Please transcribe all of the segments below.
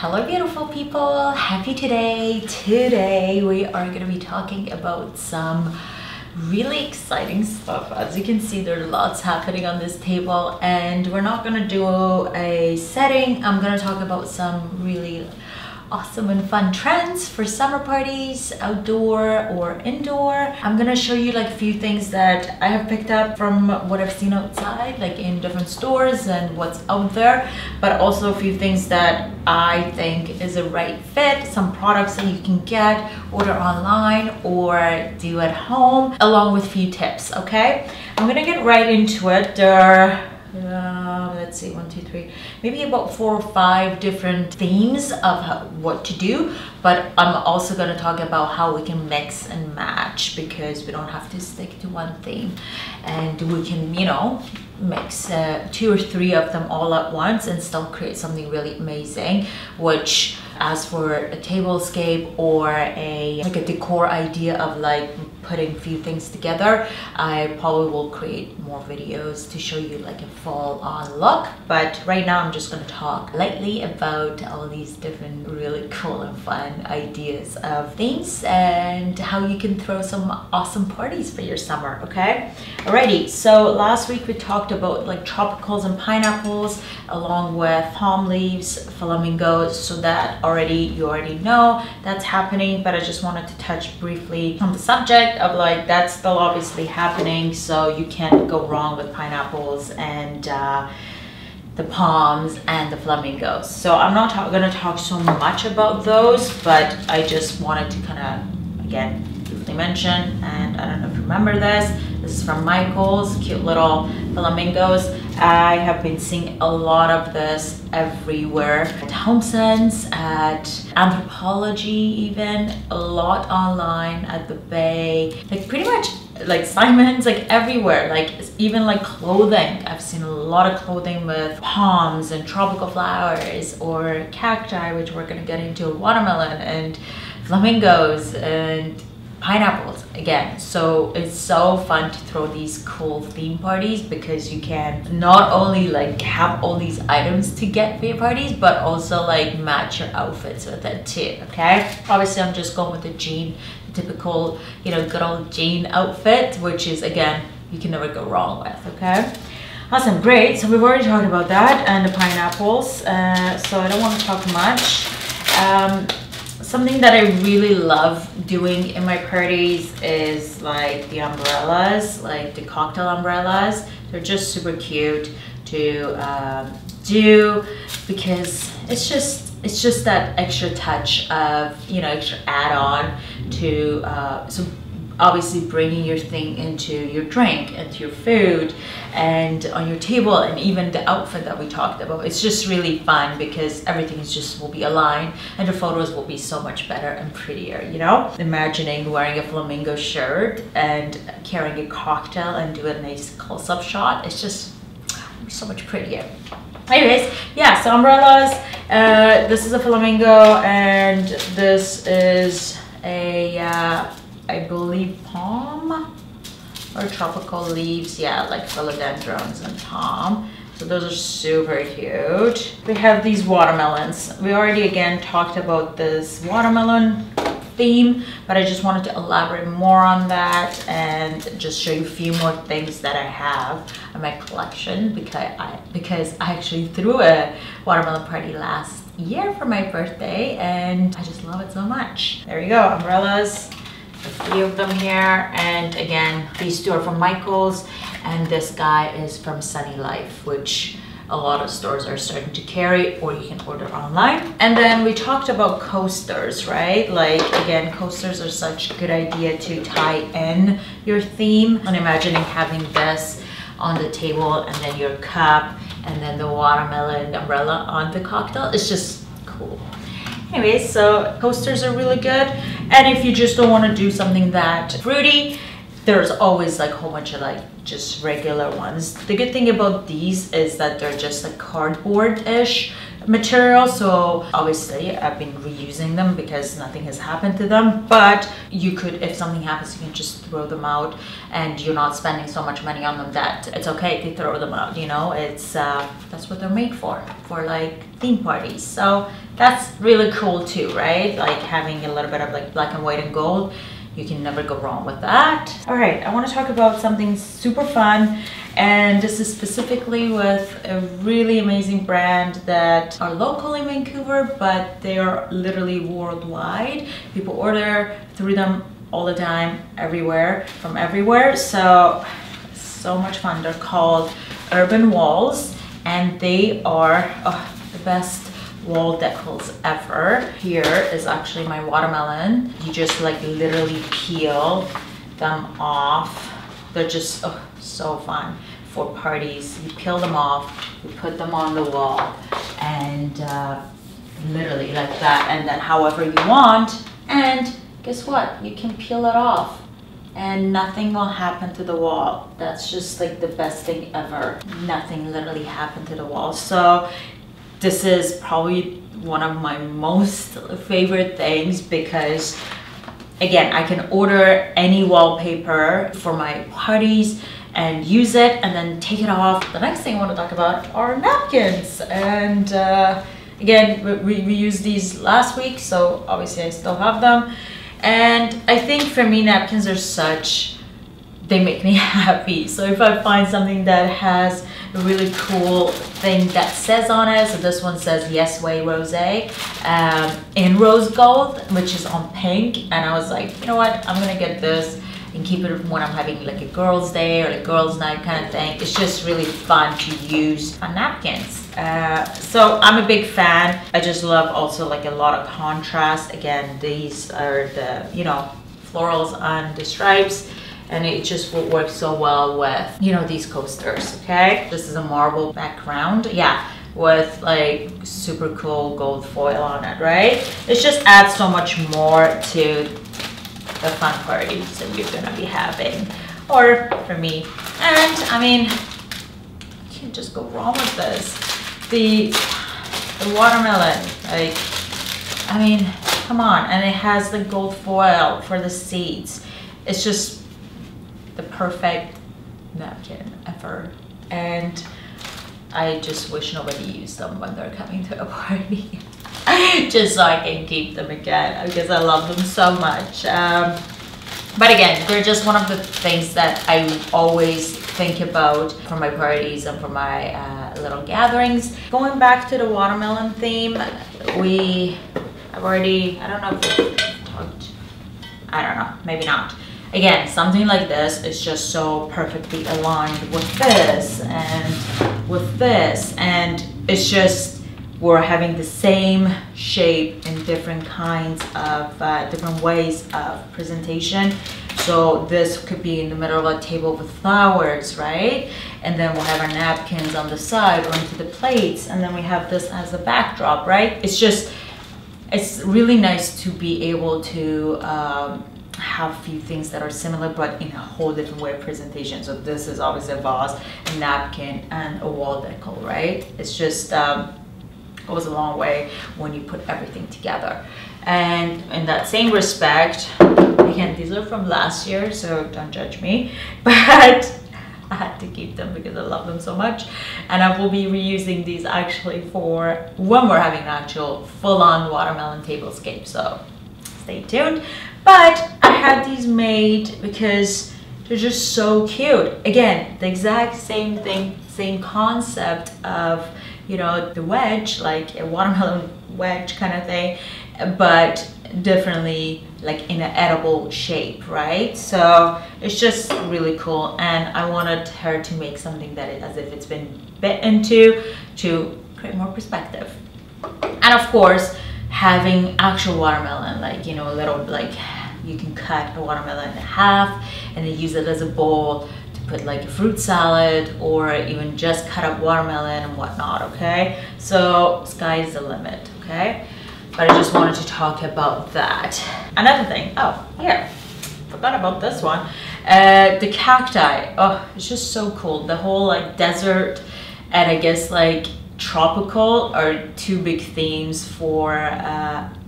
Hello beautiful people, happy today. Today we are going to be talking about some really exciting stuff. As you can see, there's lots happening on this table, and we're not going to do a setting. I'm going to talk about some really awesome and fun trends for summer parties, outdoor or indoor. I'm gonna show you like a few things that I have picked up from what I've seen outside, like in different stores and what's out there, but also a few things that I think is a right fit, some products that you can get, order online or do at home, along with a few tips, okay? I'm gonna get right into it. There are let's see, 1, 2, 3, maybe about 4 or 5 different themes of what to do, but I'm also going to talk about how we can mix and match, because we don't have to stick to one theme, and we can, you know, mix 2 or 3 of them all at once and still create something really amazing. Which, as for a tablescape or a decor idea of like putting a few things together, I probably will create more videos to show you like a full on look. But right now I'm just going to talk lightly about all these different really cool and fun ideas of things and how you can throw some awesome parties for your summer, okay? Alrighty, so last week we talked about like tropicals and pineapples along with palm leaves, flamingos, so that you already know that's happening, but I just wanted to touch briefly on the subject of like that's still obviously happening, so you can't go wrong with pineapples and the palms and the flamingos. So I'm not going to talk so much about those, but I just wanted to kind of again briefly mention. And I don't know if you remember this is from Michael's cute little flamingos. I have been seeing a lot of this everywhere at HomeSense, at Anthropology, even a lot online at the Bay, like pretty much like Simon's, like everywhere, like even like clothing. I've seen a lot of clothing with palms and tropical flowers or cacti, which we're gonna get into, watermelon and flamingos and pineapples again. So it's so fun to throw these cool theme parties, because you can not only like have all these items to get for your parties, but also like match your outfits with it too, okay? Obviously I'm just going with the jean, the typical, you know, good old jean outfit, which is again you can never go wrong with, okay? Awesome, great. So we've already talked about that and the pineapples, so I don't want to talk much. Something that I really love doing in my parties is like the umbrellas, like the cocktail umbrellas. They're just super cute to do, because it's just that extra touch of, you know, extra add-on to so obviously bringing your thing into your drink, into your food, and on your table, and even the outfit that we talked about. It's just really fun because everything is just will be aligned, and the photos will be so much better and prettier, you know? Imagining wearing a flamingo shirt and carrying a cocktail and doing a nice close-up shot, it's just so much prettier. Anyways, yeah, so umbrellas, this is a flamingo, and this is a I believe palm or tropical leaves, yeah, like philodendrons and palm. So those are super cute. We have these watermelons. We already again talked about this watermelon theme, but I just wanted to elaborate more on that and just show you a few more things that I have in my collection, because I actually threw a watermelon party last year for my birthday and I just love it so much. There you go, umbrellas. A few of them here, and again these 2 are from Michael's, and this guy is from Sunny Life, which a lot of stores are starting to carry, or you can order online. And then we talked about coasters, right? Like again, coasters are such a good idea to tie in your theme, and imagining having this on the table and then your cup and then the watermelon umbrella on the cocktail. It's just cool. Anyways, so coasters are really good. And if you just don't want to do something that fruity, there's always like a whole bunch of like just regular ones. The good thing about these is that they're just like cardboard-ish, material, so obviously I've been reusing them because nothing has happened to them. But you could, if something happens, you can just throw them out, and you're not spending so much money on them that it's okay to throw them out, you know. It's that's what they're made for like theme parties. So that's really cool too, right? Like having a little bit of like black and white and gold, you can never go wrong with that. All right, I want to talk about something super fun, and this is specifically with a really amazing brand that are local in Vancouver, but they are literally worldwide. People order through them all the time, everywhere, from everywhere. So much fun. They're called Urban Walls, and they are the best wall decals ever. Here is actually my watermelon. You just like literally peel them off. They're just so fun for parties. You peel them off, you put them on the wall, and literally like that, and then however you want. And guess what? You can peel it off and nothing will happen to the wall. That's just like the best thing ever. Nothing literally happened to the wall. So this is probably one of my most favorite things, because again, I can order any wallpaper for my parties and use it and then take it off. The next thing I want to talk about are napkins. And again, we used these last week, so obviously I still have them. And I think for me, napkins are they make me happy. So if I find something that has a really cool thing that says on it, so this one says Yes Way Rosé in rose gold, which is on pink, and I was like, you know what, I'm gonna get this and keep it when I'm having like a girls' day or a girls' night kind of thing. It's just really fun to use on napkins. So I'm a big fan. I just love also like a lot of contrast. Again, these are the, you know, florals on the stripes, and it just will work so well with, you know, these coasters. Okay, this is a marble background, yeah, with like super cool gold foil on it, right? It just adds so much more to the fun parties that you're gonna be having, or for me. And I mean, you can't just go wrong with this. The watermelon, like, I mean, come on. And it has the gold foil for the seeds. It's just the perfect napkin ever. And I just wish nobody used them when they're coming to a party. Just so I can keep them again, because I love them so much. But again, they're just one of the things that I always think about for my parties and for my little gatherings. Going back to the watermelon theme, I've already, I don't know if we've talked, I don't know, maybe not. Again, something like this is just so perfectly aligned with this and with this, and it's just, we're having the same shape in different kinds of, different ways of presentation. So this could be in the middle of a table with flowers, right? And then we'll have our napkins on the side or into the plates, and then we have this as a backdrop, right? It's just, it's really nice to be able to have a few things that are similar but in a whole different way of presentation. So this is obviously a vase, a napkin, and a wall decal, right? It's just goes a long way when you put everything together. And in that same respect, again, these are from last year, so don't judge me, but I had to keep them because I love them so much. And I will be reusing these actually for when we're having an actual full-on watermelon tablescape, so stay tuned. But I had these made because they're just so cute. Again, the exact same thing, same concept of, you know, the wedge, like a watermelon wedge kind of thing, but differently, like in an edible shape, right? So it's just really cool, and I wanted her to make something that is as if it's been bit into, to create more perspective. And of course, having actual watermelon, like, you know, a little, like, you can cut a watermelon in half and then use it as a bowl to put like a fruit salad, or even just cut up watermelon and whatnot, okay? So sky's the limit, okay? But I just wanted to talk about that. Another thing, oh, here, forgot about this one. The cacti, oh, it's just so cool. The whole like desert, and I guess like tropical are two big themes for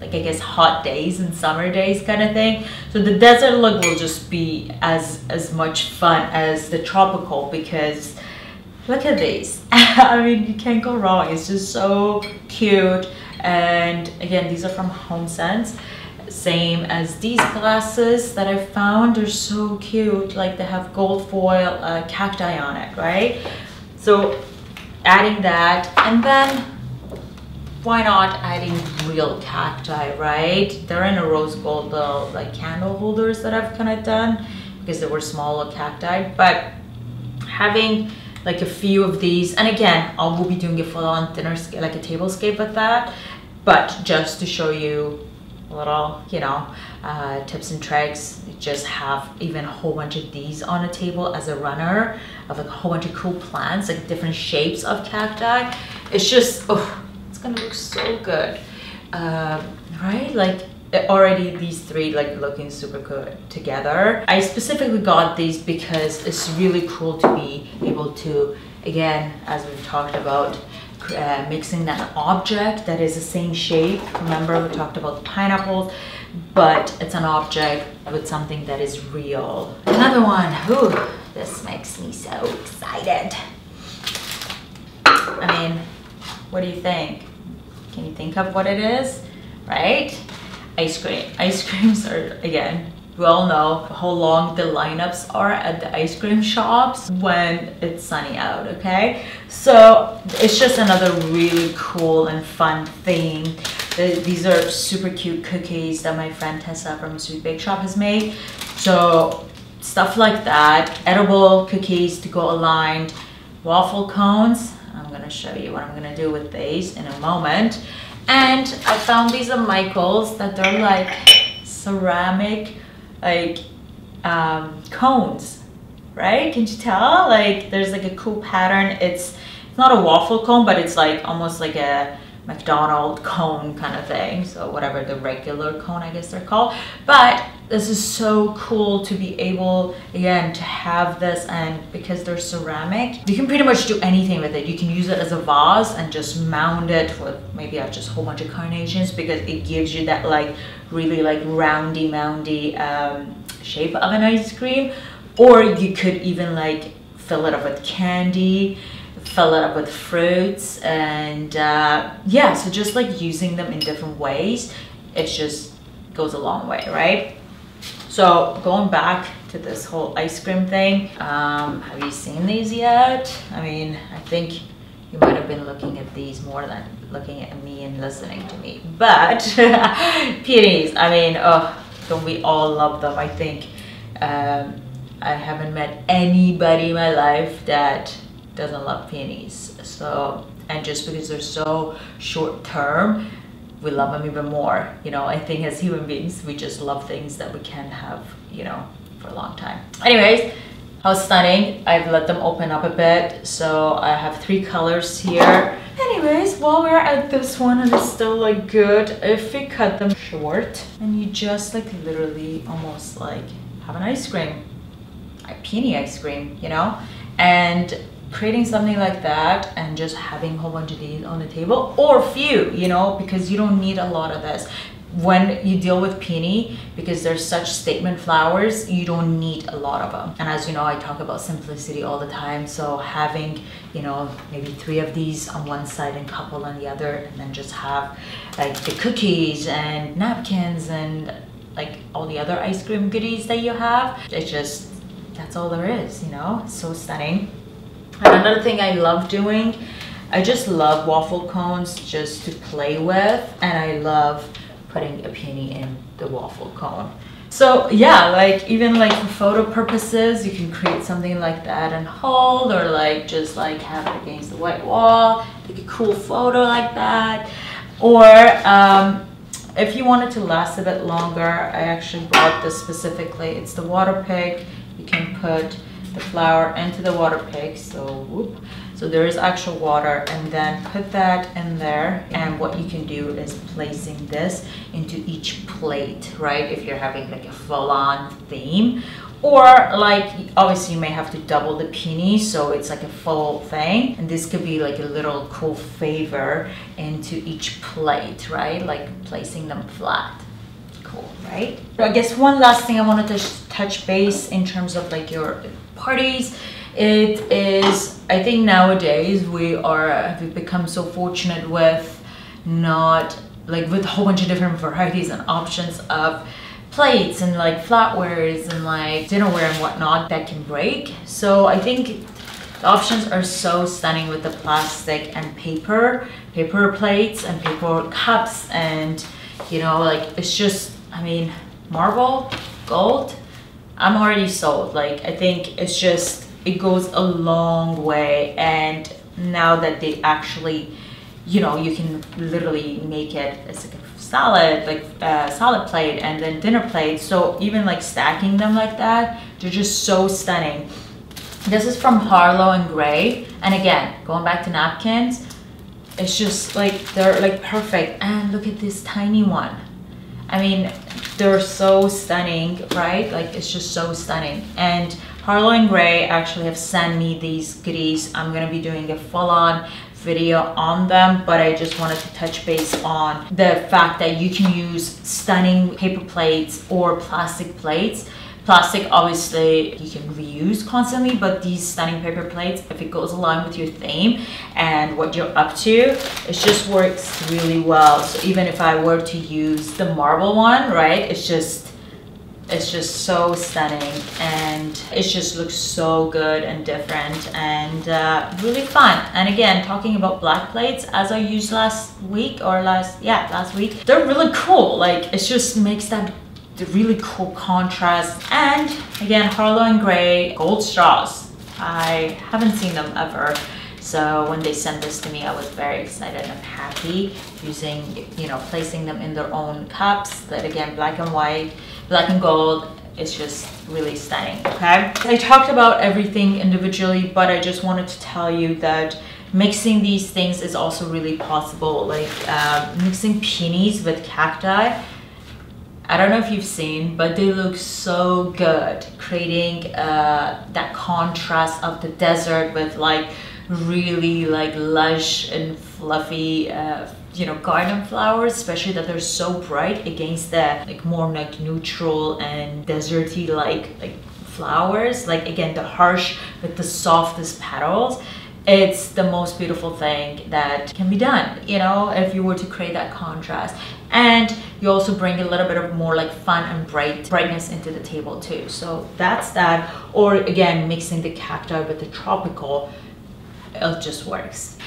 like I guess hot days and summer days kind of thing. So the desert look will just be as much fun as the tropical, because look at these. I mean, you can't go wrong. It's just so cute. And again, these are from HomeSense. Same as these glasses that I found. They're so cute. Like they have gold foil cacti on it, right? So adding that, and then why not adding real cacti, right? They're in a rose gold little like candle holders that I've kind of done because they were smaller cacti, but having like a few of these, and again, I will be doing a full-on thinner scale, like a tablescape with that, but just to show you a little, you know, tips and tricks. Just have even a whole bunch of these on a table as a runner of like a whole bunch of cool plants, like different shapes of cacti. It's just, oh, it's gonna look so good, right? Like already these three like looking super good together. I specifically got these because it's really cool to be able to, again, as we've talked about, mixing that object that is the same shape. Remember we talked about the pineapples, but it's an object with something that is real. Another one. Ooh, this makes me so excited. I mean, what do you think? Can you think of what it is? Right? Ice cream. Ice creams are, again, we all know how long the lineups are at the ice cream shops when it's sunny out, okay? So it's just another really cool and fun thing. These are super cute cookies that my friend Tessa from Sweet Bake Shop has made. So stuff like that, edible cookies to go aligned, waffle cones. I'm gonna show you what I'm gonna do with these in a moment. And I found these at Michael's that they're like ceramic, like cones, right? Can you tell? Like there's like a cool pattern. It's not a waffle cone, but it's like almost like a McDonald's cone kind of thing. So whatever the regular cone, I guess they're called. But this is so cool to be able, again, to have this, and because they're ceramic, you can pretty much do anything with it. You can use it as a vase and just mount it with maybe just a whole bunch of carnations, because it gives you that like really like roundy moundy shape of an ice cream. Or you could even like fill it up with candy, fill it up with fruits, and yeah, so just like using them in different ways, it just goes a long way, right? So going back to this whole ice cream thing, have you seen these yet? I mean, I think you might have been looking at these more than looking at me and listening to me, but peonies, I mean, oh, don't we all love them? I think I haven't met anybody in my life that doesn't love peonies. So, and just because they're so short term, we love them even more. You know, I think as human beings, we just love things that we can have, you know, for a long time. Anyways, how stunning. I've let them open up a bit. So I have 3 colors here. Anyways, while we're at this one and it's still like good, if we cut them short and you just like literally almost like have an ice cream, a peony ice cream, you know, and creating something like that and just having a whole bunch of these on the table, or few, you know, because you don't need a lot of this. When you deal with peony, because they're such statement flowers, you don't need a lot of them. And as you know, I talk about simplicity all the time. So having, you know, maybe 3 of these on one side and couple on the other, and then just have like the cookies and napkins and like all the other ice cream goodies that you have. It's just, that's all there is, you know. It's so stunning. And another thing I love doing, I just love waffle cones just to play with, and I love putting a peony in the waffle cone. So yeah, like even like for photo purposes, you can create something like that and hold, or like just like have it against the white wall, take a cool photo like that. Or if you want it to last a bit longer, I actually brought this specifically. It's the water pick. You can put the flour into the water pick. So whoop. So there is actual water, and then put that in there. And what you can do is placing this into each plate, right? If you're having like a full-on theme, or like obviously you may have to double the peonies so it's like a full thing. And this could be like a little cool favor into each plate, right? Like placing them flat. Cool, right? So I guess one last thing I wanted to touch base in terms of like your parties. It is, I think nowadays we've become so fortunate with not like with a whole bunch of different varieties and options of plates and like flatwares and like dinnerware and whatnot that can break. So I think the options are so stunning with the plastic and paper plates and paper cups, and you know, like it's just, I mean, marble, gold, I'm already sold. Like I think it's just, it goes a long way. And now that they actually, you know, you can literally make it as like a salad, like a salad plate and then dinner plate. So even like stacking them like that, they're just so stunning. This is from Harlow and Gray. And again, going back to napkins, it's just like, they're like perfect. And look at this tiny one. I mean, they're so stunning, right? Like it's just so stunning. And Harlow and Gray actually have sent me these goodies. I'm gonna be doing a full-on video on them, but I just wanted to touch base on the fact that you can use stunning paper plates or plastic plates. Plastic, obviously, you can reuse constantly, but these stunning paper plates, if it goes along with your theme and what you're up to, it just works really well. So even if I were to use the marble one, right, it's just so stunning, and it just looks so good and different and really fun. And again, talking about black plates, as I used last week, they're really cool. Like it just makes that the really cool contrast. And again, Harlow and Gray gold straws, I haven't seen them ever, so when they sent this to me, I was very excited and happy, using, you know, placing them in their own cups. That again, black and white, black and gold, it's just really stunning. Okay, I talked about everything individually, but I just wanted to tell you that mixing these things is also really possible. Like mixing peonies with cacti, I don't know if you've seen, but they look so good, creating that contrast of the desert with like really like lush and fluffy you know, garden flowers, especially that they're so bright against the like more like neutral and deserty like flowers. Like again, the harsh with the softest petals. It's the most beautiful thing that can be done, you know, if you were to create that contrast. And you also bring a little bit of more like fun and brightness into the table too. So that's that. Or again, mixing the cacti with the tropical, it just works.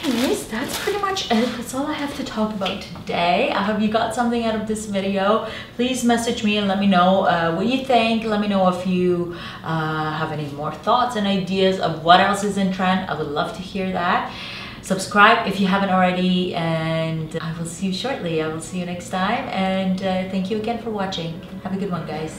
Anyways, that's pretty much it. That's all I have to talk about today. I hope you got something out of this video. Please message me and let me know what you think. Let me know if you have any more thoughts and ideas of what else is in trend. I would love to hear that. Subscribe if you haven't already, and I will see you shortly. I will see you next time, and thank you again for watching. Have a good one, guys.